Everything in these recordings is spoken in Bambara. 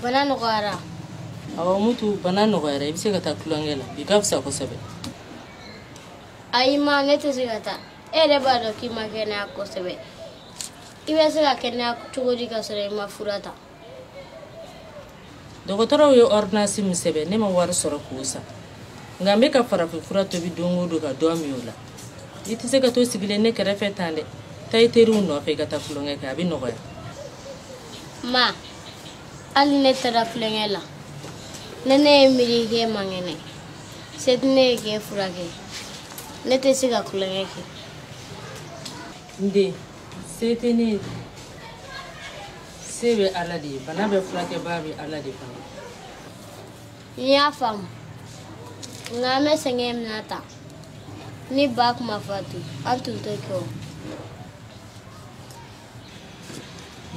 Bana nogara. Awa mutu bana nogara ibise kata kulangela. Bigafsa ko sebe. Ayima nete sigata. Ere bado ki makena ko sebe. Ibese ka kena chugodi ka sere ma furata. Dogotoro yo ordonnance mi sebe ne ma war soro kusa. Ngambe ka farafi furato bi dongo do ka do amiola. Itise ka to sigile ne kere fetande. Taiteru no fe kata kulonge ka bi nogoya. Ma. Ali nete da kulengela. Nene emiri ke mangene. Setne ke furake. Nete siga kulengeke. Nde setene sebe aladi bana be furake babi aladi fa. Ya fam. Ngame sengem nata. Ni bak mafati. Antu teko.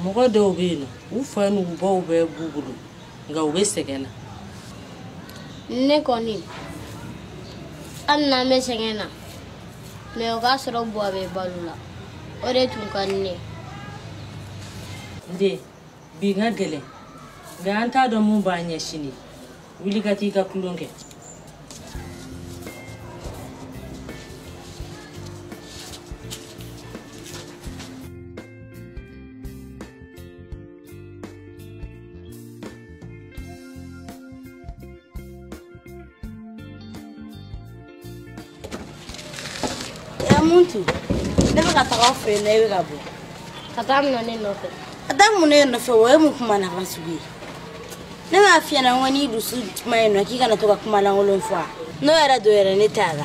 Mogo do bino u fa nu bo be bugulu nga u be segena. Ne koni. Anna me sengena. Me oga soro bo be balula. Ore tun kanne. Nde bi nga gele ga anta do mu ba nya shini wili kati ka kulonge. Muntu ne baka taga fe ne be gabo Katam no ne no fe. adamu ne no fe wo mu kuma na basugi ne ma afia na wani dusu mai no kika na toka kuma la ngolo mfa no era do era ne taga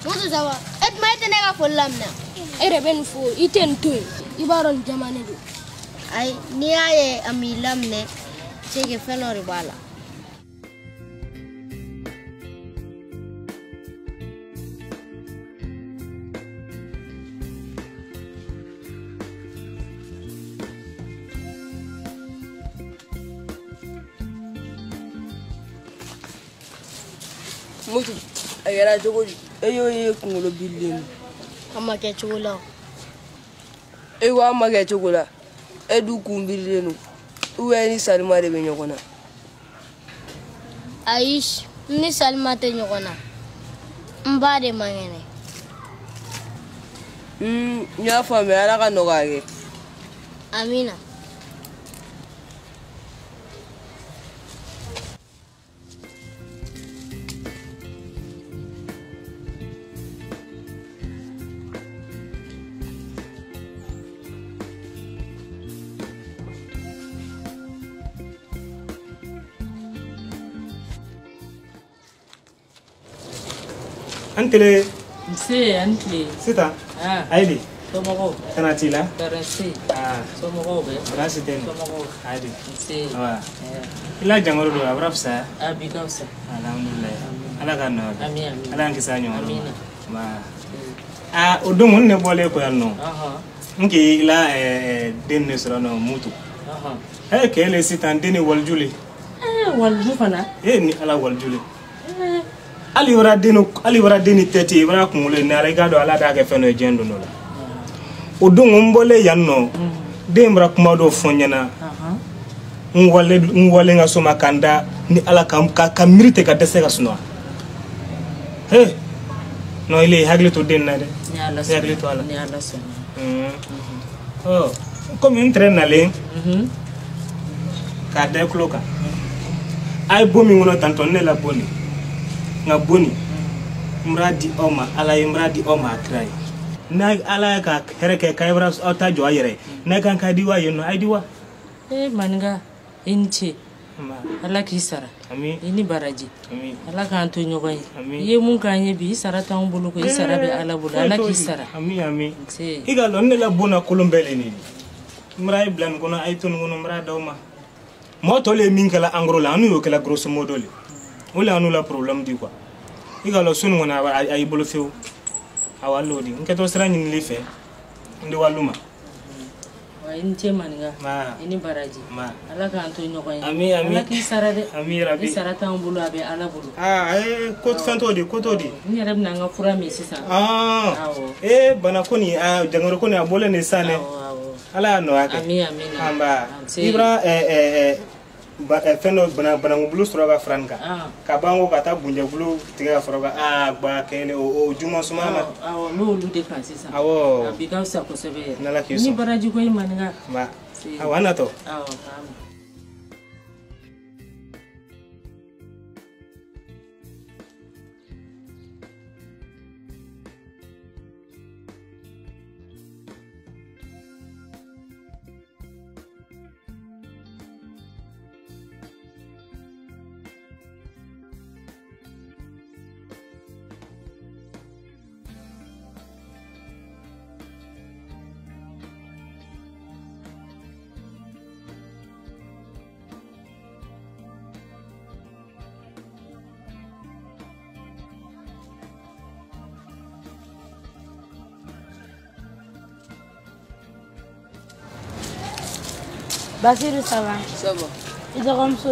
Mutu sawa. Et mai tene ga follamna. Ere ben fu iten tu. Ibaron jamane do. Ai ni aye amilamne chege fenori bala. mutu ayara jogori eyo ye kungolo billen Amma ke chula. ewa mage chogola edu kumbirenu uwe ni salma de benyokona Aish ni Salma te nyokona. Mbade mangene. nya fami ala ka nogage Amina. Antele Se anti sita ah aidi tomogo kanatila tarasi tomogo be brasiten tomogo aidi se wa ila jangoro do abrafsa abigausa alhamdulillah ala kan no amin ala ngisa nyo amina ma odumun ne bole ko yanno aha ngi ila den ne soro no mutu aha kele sitan deni waljuli walju fana ni ala waljuli ali wara deni tete wara kungule na rega do ala da ke feno jendo no la odun mbole yanno dembra kuma do fonyana ngwale nga soma kanda ni ala ka mirite ka dese ka suno no ile hagli to den na de ni ala hagli to ala ni ala so comme une nale ka de kloka ay bomi ngono tanton ne la boni nga boni mradi oma ala mradi oma trai na ala ka hereke kaybra ota jo ayere na kan ka diwa yeno ay diwa manga inchi ma ala ki sara ami ini baraji ami ala kan to nyogoy Ami. ye mun kan ye bi sara tan bulu ko sara be ala bulu ala ki sara ami se iga lon ne la bona kolombele ni mray blan kono ay ton ngono mra dawma mo to le min kala angro la anu yo kala grosso modo le wala anu la problem di quoi igalo sunu ngona ay bolo few awalo di nketo sra nyi life ndi waluma wa inte manga ma ini baraji ma ala ka anto nyoko ami ala ki sarade ami rabi sarata on bulu abe ala bulu ko fento di ni arab na nga fura mi sisa bana koni jangoro koni abole ne sane ala no ake ami amba ibra fendo bana ngubulu soroga franka kabango kata bunja bulu tiga foroga ba kene o juma sumama no lu de francisa bika sa ko sebe ni baraji ko imanga ma awana to Basiru ça va? Ça va. Tu es comme ça?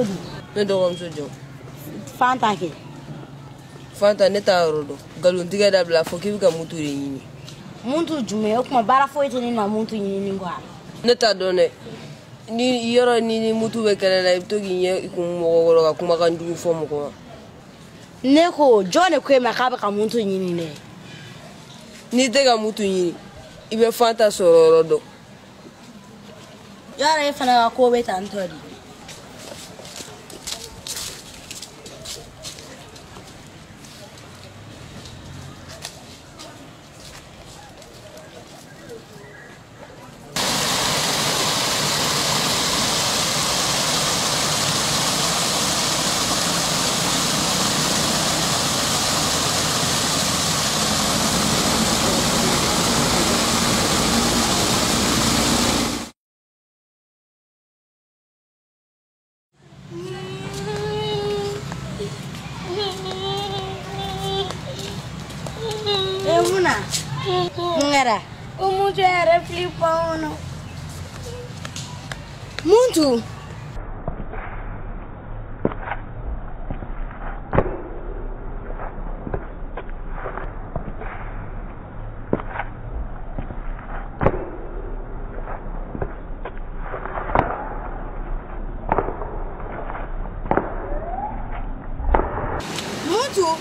Ne dogom so jo. Fanta ke. Fanta ne ta rodo. Galun diga da bla foki ka mutu yini. Muntu jume o kuma bara fo itini na muntu yini ngwa. Ne ta done. Ni yoro ni mutu be kala na to ginye ku mo goro ka kuma kan du fo mo ko. Ne ko jone ko ma ka ba ka muntu yini ne. Ni te ka mutu yini. Ibe Fanta sororo do. Yara e fana ko be tantori. Ngara. Muntu era flipando. Muntu. Muntu.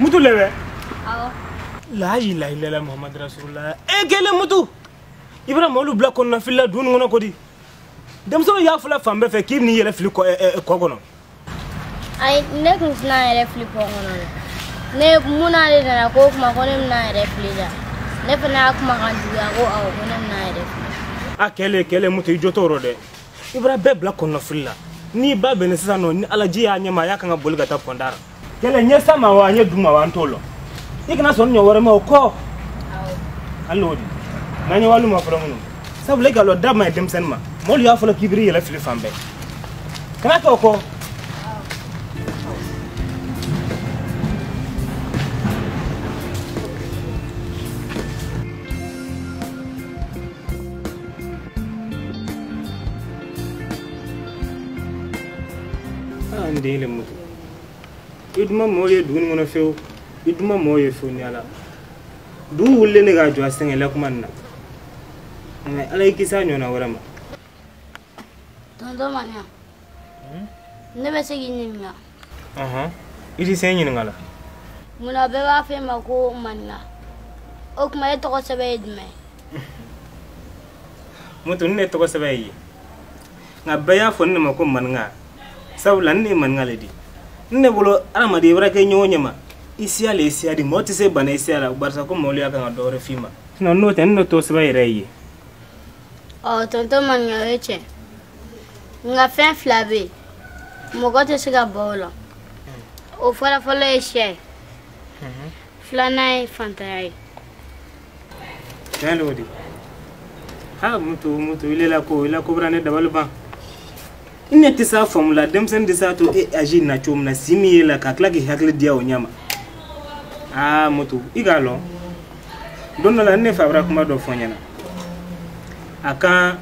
mutu lewe la ilaha illallah muhammad rasulullah gele mutu ibra molu bla kon na filla dun ngona ko di dem so ya fula fambe fe ki ni yele fili ko gono ay nek na yele fili ko gono ne muna le na ko kuma ko ne na yele fili da ne fa na kuma kan duya ko aw ko ne na yele kele mutu jotoro de ibra be bla kon na filla ni ba bene sasa no ni alaji ya nyama ya kan bolga ta pondara kele nyesa ma wa nye duma wa ntolo ikna son nyo wore ma ko alodi nani walu ma promo sabu le galo da ma dem sen ma mol ya fala kibiri yela fili fambe kana to ko ndele mutu iduma moye dun ngono few iduma moye few ni ala du wulle ne ga jo asengele kuma na ala ikisa nyona warama tondo manya ne be segi nyinga iri senyi ngala muna be wa fe mako manna o kuma e to ko sebe idme mutu ne to ko sebe yi nga be ya fonni mako man nga sawlan ni man ngale di ne bolo aramadi ibra ke nyonyama isi ala isi adi mo tise bana isi ala barsa ko moli aka ngado fima no ten no to sba ireye oh tonton man ngaweche nga fin flavé mo gote siga bolo o fala fala eshe flana fantai Hello, ha mutu ila ko brane dabal ba ine tisa formula dem sen disa to agi na chom na simi la ka klaki hakle dia o nyama mutu igalo don la ne fabra kuma do fonyana aka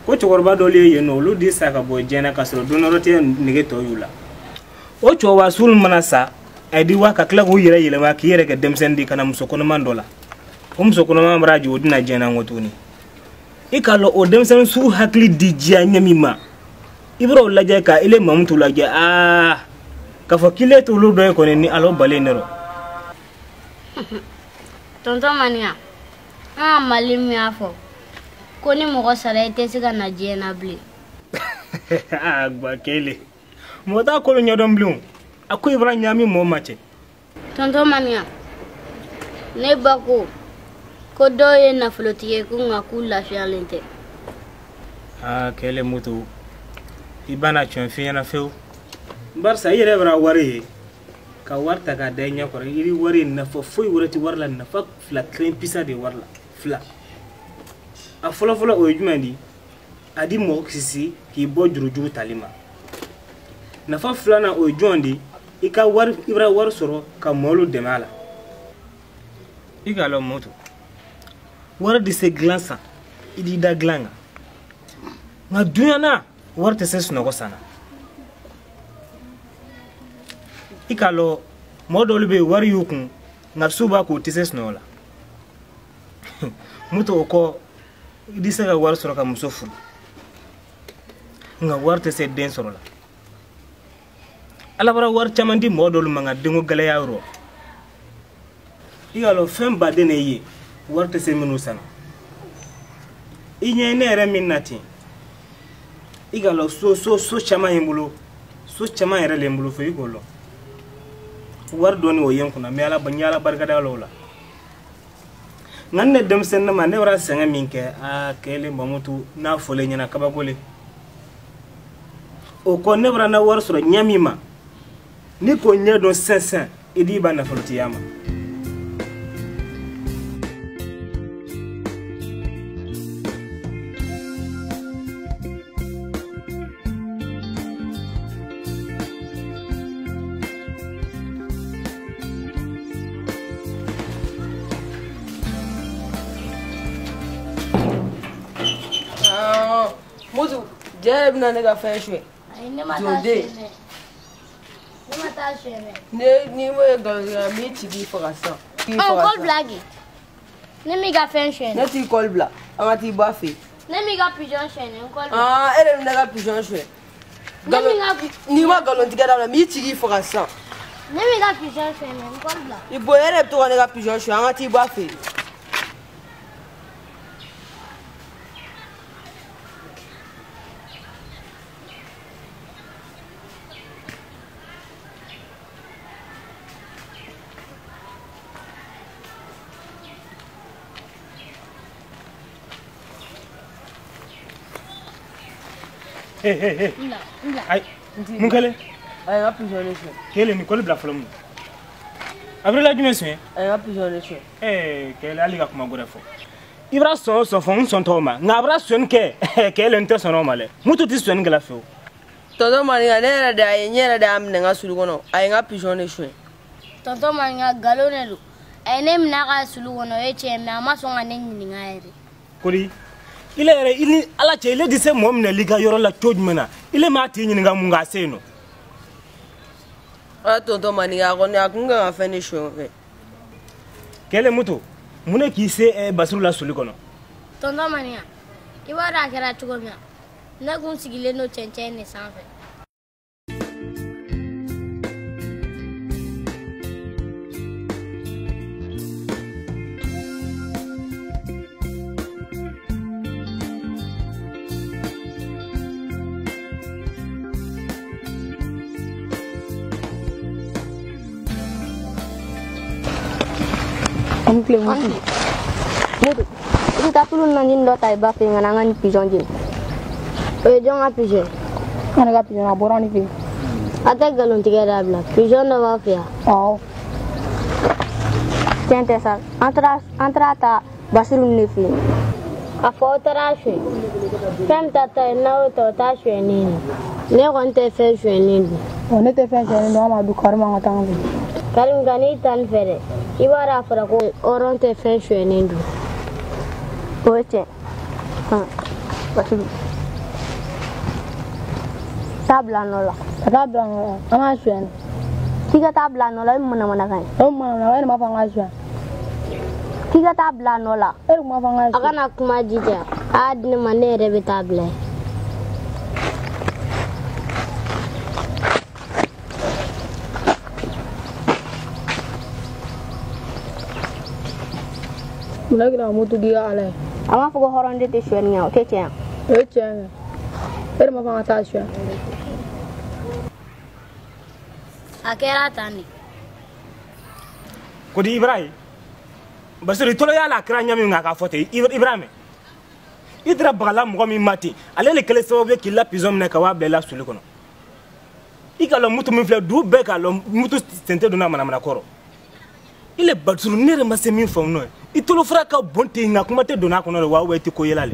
ko chorba do le yeno lu disa ka bo jena ka so don rote nige to yula o chowa sul manasa adi wa ka klako yira yile ma ki yere ka dem sen di kana musokono mandola musokono mamraji odina jena ngotuni ikalo o dem sen su hakli di jia nyamima ibro laje ka ile mamtu laje ka fa kile to lu do ko ni alo bale nero tonton mania malimi afo ko ni mo sara ite siga na jena bli agba kele mo ta ko nyodom blu aku ibra nyami mo mache tonton mania ne bako ko doye na flotiye ku ngakula fialente kele mutu ibana chonfi na feu barsa yere bra wari ka warta ka denya ko iri wari na fo foi wurati warla na fa fla crème pisa de warla fla a fola o jumandi adi mo sisi ki bo juruju talima na fa fla na o jondi ika war ibra war soro ka molu demala igalo mutu war de se glansa idi da glanga nga duyana war te ses no sana ikalo modol be war yukun nga suba ko tises no la muto ko idi se ga war soro ka musofu nga war te se den soro la ala bara war chamandi modol manga dengo gale yauro igalo femba de ne yi warta se menu sana inye ne re minati igalo so chama yimbulo so chama yere lembulo fo igolo war doni o yenkuna me ala banyala bargada lola nganne dem sen ma ne wara senga minke kele mamutu na fole nyana kabagole o ko ne wara na war sura nyamima ni ko nyedo sensen idi ba na foltiyama Mutu, jeb na nega fa shwe. Ai ne mata shene. Ne mata shene. Ni mo ga mi chigi fokasa. Call blagi. Ne mi ga fa shene. Ne ti call bla. Anga ti ba fe. Ne mi ga pigeon shene, call. Ere nega pigeon shwe. Ni ma galon ti gada mi chigi fokasa. Ne mi ga pigeon shene, call bla. Ibo ere to nega pigeon shwe, anga ti ba fe. Hey. Ay, mungkale. Ay, nga pigeon shwe. Kele ni kol bla folom. Abre la dimension. Ay, nga pigeon shwe. Kele ali ga kuma gore fo. Ibra so fon son toma. Ngabra son ke kele nte son normale. Mutu ti son ngala fo. Todo mani ga nera da yenyera da amne nga sulu gono. Ay, nga pigeon shwe. Toto manga galonelu. Ay ne mna ga sulu gono eche me amaso ngane nyini ngaere. Kuri ili ala che ile dise mom na liga yoro la tojmena ile ma ti nyini nga munga seno Toto mani ga gono akunga nga finish we. Kele mutu mune ki se basuru la sulu kono Tonton mania. Ibara kera chugomya. Na gun sigile no chenche ne sanfe. Ample mutu. Mutu. Kita perlu nanti dota iba pengen pigeon jin. Jangan pigeon. Mana gak pigeon aboran ni? Ada galon 3 dabla. Pigeon dah wafia. Oh. Tente sa. Antara ta basirun ni fi. Afo tarashe. Fem tata na to tashe ni. Ne konte fe shwe ni. On était fait un homme à du karma attendre. Karim gani tan fere. Ibara fara ko oronte fe shwe ni du. Oche. Ha. Basiru. Tabla nola. Tabla nola. Ama shwe. Tiga tabla nola mana kan. Mana ma fanga shwe. Tiga tabla nola. Ma fanga shwe. Akana kuma jija. Adne manere be tabla. Lagi lah mutu dia alai. Ama fugo horonde te shwenya, oke chen. Chen. Ma fanga ta shwe. Akera tani. Kodi Ibrahim. Basiru tolo ya la kra nyami ngaka fote Ibrahim. Idra bagala mo mi mati. Ale le kele sababu ki la pizom ne ka wa bela sulu kono. Ikalo mutu mi fle du be ka lo mutu sente do na mana koro. Ile Basiru nere mase mi fo no. Itolo fraka bonte nga kuma te do na kono wa wa ti ko yelale.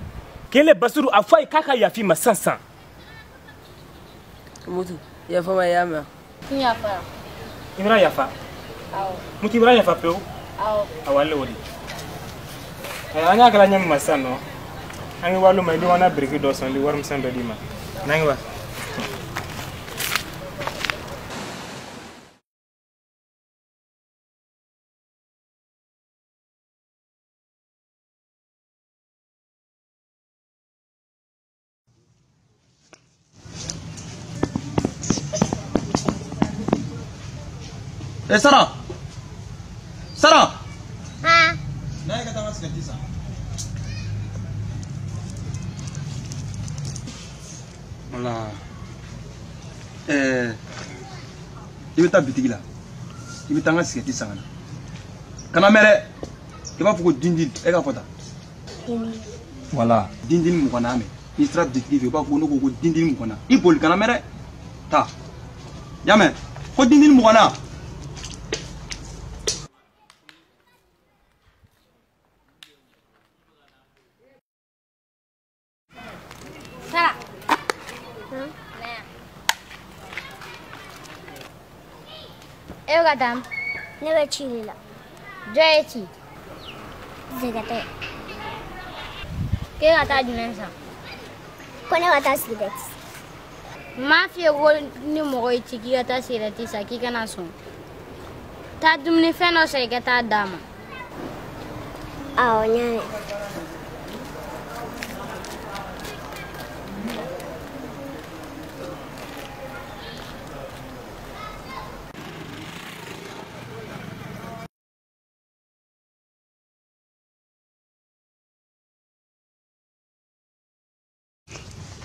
Kele Basiru afai kaka ya fi ma sansan. Mutu ya fa ma ya ma. Ya fa. Ibrahim ya fa. Aw. Mutu Ibrahim ya fa pe o. Aw. Awale wodi. Anya kala nyam masano. Angi walu mai wana briki do son li warm san do dima. Nangi wa. Sarah. Sarah. Ha. Naye kata mas katisa. Voilà. Il est à Bitigila. Il est à Siketi Sangana. Kanamere, il va pour Dindil, et la pota. Voilà, Dindil Moukaname. Il sera décrit, il va pour nous Dindil Moukana. Il peut le Kanamere. Ta. Yame, faut Dindil Moukana. Sara. Eu gadam. Never chilila. Joyeti. Zegate. Ke gata dinensa. Kone wata sidet. Mafia go ni mo go itiki gata sirati saki kana so. Ta dumni feno sai gata dama. Awo nyane.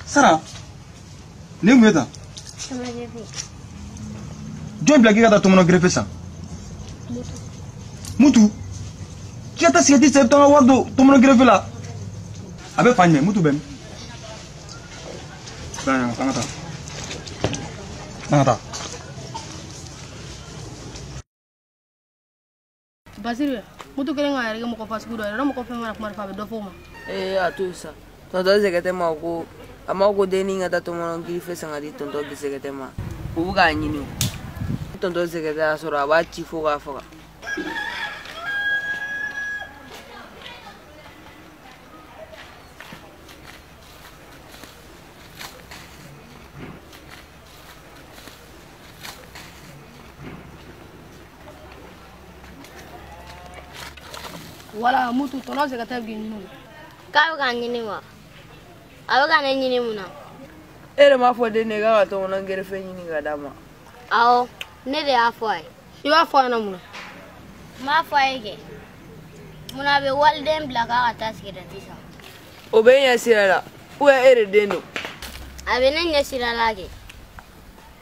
Sarah, ne mweda? Sama grefe. John Blackie kata tomono grefe sa. Mutu. Kita Siketi sa tanga wardo tomono grefe la. Abe fanye mutu bem. Bana tangata. Tangata. Basiru, mutu kere ngaya rege mo ko fasku do, mo ko fema nak marfa be do foma. Atu sa. Tonto Zekete ma ko ama ko deni ngata to mono grife sanga di tonto Zekete ma. Ubuga nyini. Tonto Zekete asora ba chifo ga foga. Wala mutu tono Zekete bi nyinu. Ka ga nyini wa. Awa ga nyini muna. Ere ma fo deni ga to mono grife nyini ga dama. Awo, ne de afoi. Iwa fo na muna. Ma foi ke. Muna be walden blaka gata sirati sa. Obenya sirala. Uwe ere dendo. Abe ne nyasira lage.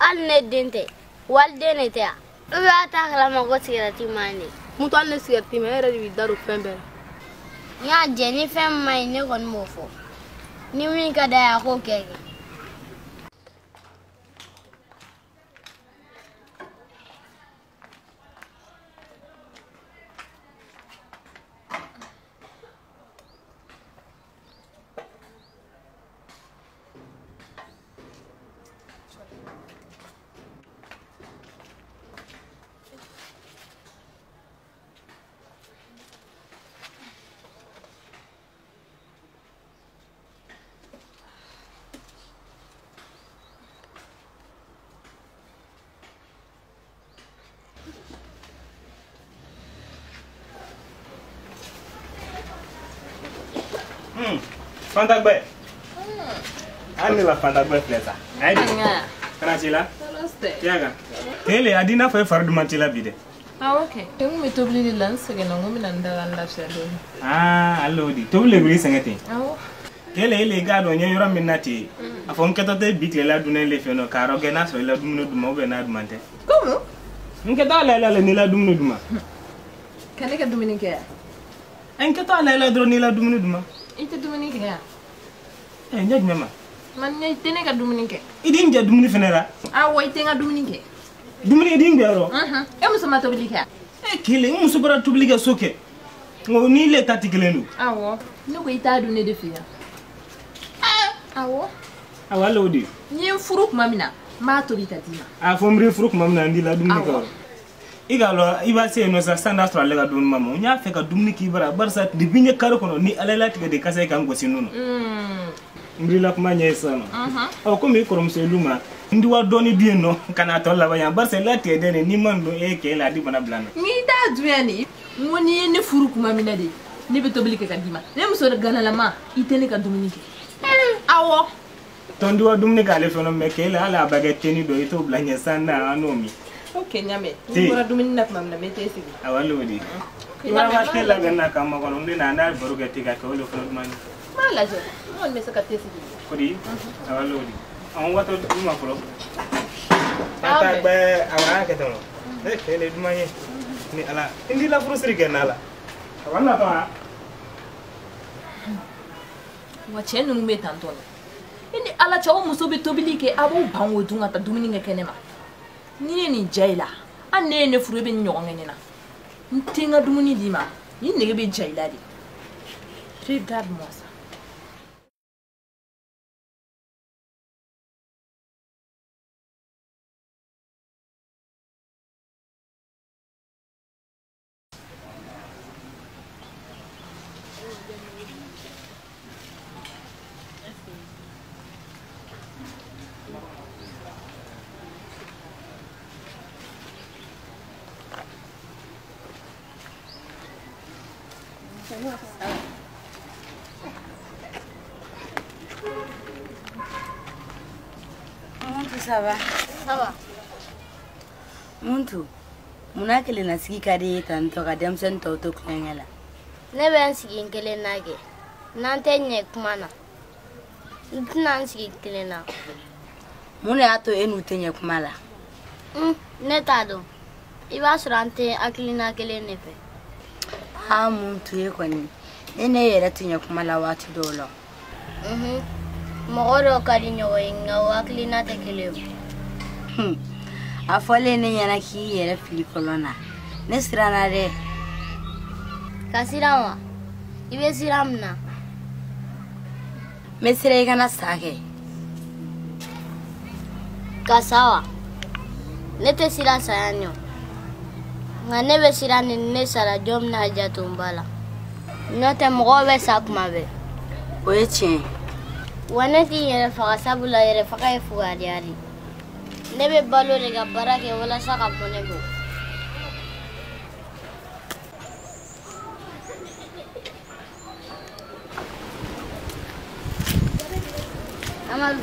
Al ne dente. Walden etea. Uwe ata kala ma go sirati mani. Mutu al ne sigarti me era di daru fembe. Ya jeni fem mai ne kon mofo. Ni min ka da ya ko keke. Fantagbe. Ani la fantagbe flesa. Ai. Kana chila? Yaga. Tele adina fa fardu mantila bide. Ah okay. Tengu mi tobli lans ke nangu mi nanda landa shado. Ah, allodi. Toble bri sangati. Ah. Tele ile gado nye yoro minati. Afon ketote bikle la dune le feno karo gena so la dumno duma o bena dumante. Como? Nketa la ni la dumno duma. Kane ka dumini ke? Nketa la dro ni la dumno duma. Ite dumini ke ya? Nyaj mema. Man nyai tene ka dumini ke? Idin ja dumni fenera. Ah wai tenga dumini ke? Dumni idin bero. E muso ma tobli ke? Kile muso bara tobli ke soke. Ngo ni le tatikelenu. Awo. Ni ko ita du ne de fiya. Awo. Awala odi. Ni furuk mamina. Ma tobi tatima. A fomri furuk mamna ndi la dumni ko. Igalo iba se no sa standard to lega dun mamu nya fe ka dumni ki bara barsa di binye karo kono ni alela tiga de kase kan go sinuno. Mbri la kuma nya sana. O ko mi korom se luma ndi wa doni bieno kana to la banya barsa la te de ni mando e ke la di bana blana. Ni da duani ngoni ne furuk mamina de. Ni be tobli ke kadima. Ne muso de gana la ma itene ka dumni ke. Awo. Tondi wa dumni ka le fono me ke la ala bagette ni do ito blanya sana anomi. Okay, nyame. Ni bora dumini nak mamna mete sigi. Awalo di. Ina wa tela ganna kama kono ndina na boruga tiga ko lo fono man. Mala jo. Mon me saka tesi sigi. Kodi. Awalo di. On wato duma folo. Tata be awara ke tono. Kele duma ye. Ni ala. Indi la frusri ganna la. Awala to. Wache nu me tantono. Indi ala chawo musobe tobili ke abo banwo dunga ta dumini ngekene ma. Ni ni jaila anne ne furu be nyonge na ntinga dumuni dima ni ne be jaila di regarde moi ça Ça va? Ça va. Muntu, muna kele na sigi kade tanto ka demsen to to klengela. Ne ben sigi kele nage. Nante nye kumana. Ntina sigi kele na. Muna ato enu tenye kumala. Ne tado. Iba surante aklina kele nefe. Ha muntu ye kwani. Ene yera tenye kumala wati dolo. Moro kali nyogo inga waklina te kele. Afole ne yana ki yera fili kolona. Ne sirana de. Kasirama. Ibe siramna. Mesire kana sake. Kasawa. Nete sira sayanyo. Ngane be sira ne sara jom na jatumbala. Nyote mgobe sakmabe. Oyeche. Wanati yere faka sabula yere faka fuga diari. Nebe balo rega barake wala saka bonego. Amal.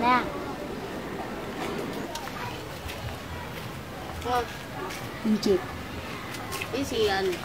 Na. Nje. Isi yani.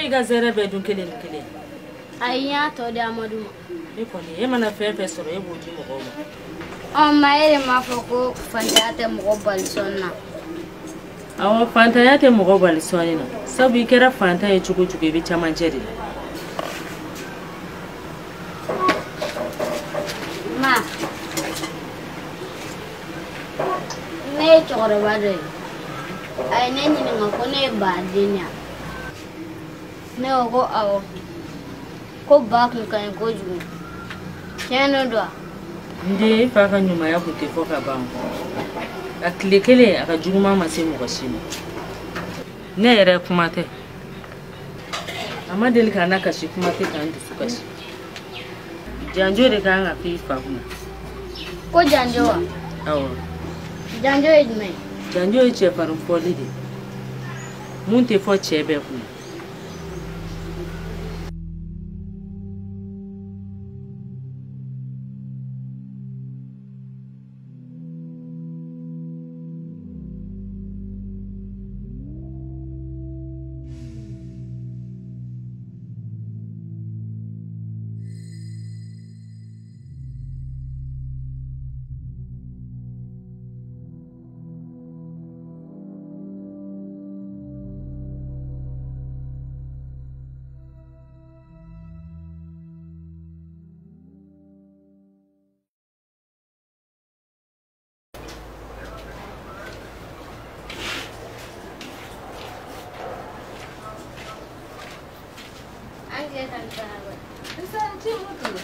i ka zɛrɛ bɛɛ dun kelen ni kelen ayi y'a tɔ di Amadu ma e kɔni e mana fɛn fɛn sɔrɔ e b'o di mɔgɔw ma ma e de m'a fɔ ko fantanya tɛ mɔgɔ bali sɔnni na awɔ fantanya tɛ mɔgɔ bali sɔnni na sabu i kɛra fantan ye cogo cogo i bɛ camancɛ de la ma ne ye cɛkɔrɔba dɔ ye a ye ne ɲininka ko ne ye baden ya ne ko ko awɔ ko ba kun ka ɲi kojugu tiɲɛ don wa n den e fa ka ɲumanya kun tɛ fɔ ka ban a tile kelen a ka juguman ma se mɔgɔ si ma ne yɛrɛ kuma tɛ a ma deli k'a na kasi kuma tɛ k'an dusu kasi janjo de kan ka k'i fa kunna ko janjo wa awɔ janjo ye jumɛn janjo ye cɛfarin fɔli de mun tɛ fɔ cɛ bɛɛ kunna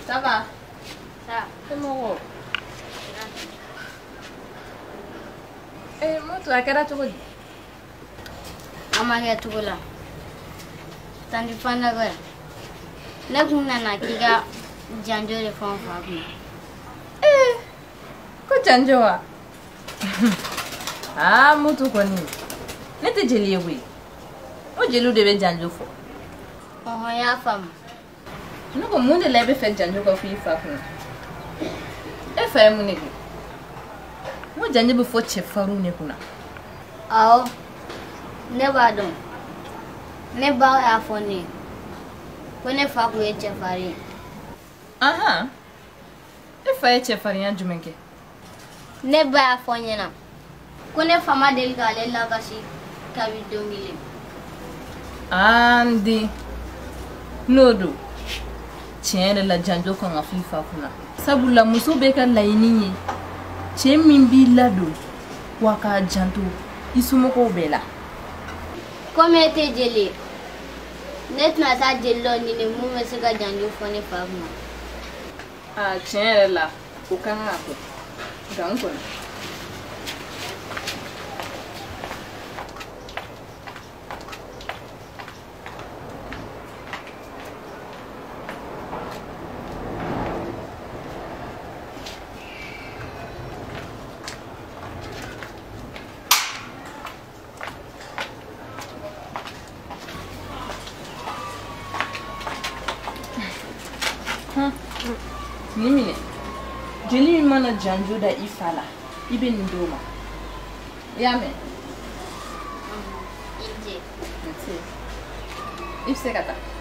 Ça va? Ça. C'est mon moi, tu as quel âge? A ma kɛ cogo la tanti Fandaga ne kun nana k'i ka janjo de fɔ n fa kunna ko janjo wa ah mutu kɔni ne tɛ jeli ye koyi o jeliw de bɛ janjo fɔ ɔhɔn y'a faamu ne ko mun de la i bɛ fɛ janjo ka fɔ i fa kunna e fa ye mun de kɛ n ko janjo bɛ fɔ cɛfarinw de kunna awɔ ne b'a dɔn ne ba y'a fɔ ne ye ko ne fa kun ye cɛfarin ye ahan e fa ye cɛfarinya jumɛn kɛ ne ba y'a fɔ n ɲɛna ko ne fa ma deli k'ale lakasi kabi don kelen an den n'o don tiɲɛ yɛrɛ la janjo kan ka fɔ i fa kunna sabula muso bɛ ka laɲini ye cɛ min b'i ladon wa k'a janto i somɔgɔw bɛɛ la komi e tɛ jeli ye ne tɛna taa jeli dɔ ɲini mun bɛ se ka janjo fɔ ne fa kunna a tiɲɛ yɛrɛ la o kan ka kɛ nka n kɔni ni minɛ jeli min mana janjo da i fa la i bɛ nin d'o ma i y'a mɛn i bɛ se ka taa